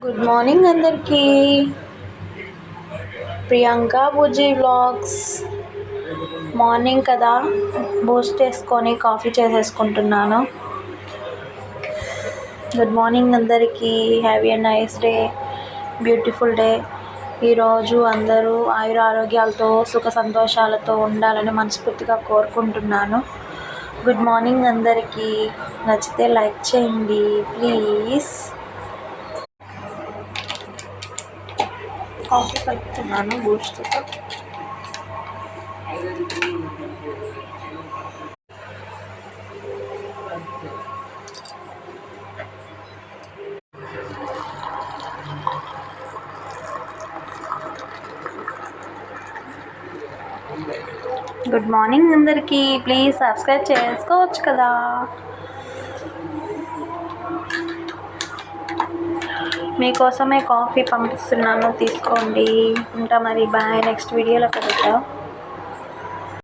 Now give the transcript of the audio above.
Good morning అందరికీ. ప్రియాంక బుజ్జి vlogs. Morning కదా, Boost వేసుకొని కాఫీ చేసేసుకుంటున్నాను. గుడ్ మార్నింగ్ అందరికీ. Have a nice day, beautiful day. ఈరోజు అందరూ ఆయురారోగ్యాలతో సుఖ సంతోషాలతో ఉండాలని మనస్ఫూర్తిగా కోరుకుంటున్నాను. గుడ్ మార్నింగ్ అందరికీ. నచ్చితే లైక్ చేయండి ప్లీజ్. కాఫీ కలుపుతున్నాను బూస్ట్తో. గుడ్ మార్నింగ్ అందరికీ. ప్లీజ్ సబ్స్క్రైబ్ చేసుకోవచ్చు కదా. మీకోసమే కాఫీ పంపిస్తున్నాను, తీసుకోండి. ఉంటా మరి, బాయ్. నెక్స్ట్ వీడియోలో కలుద్దాం.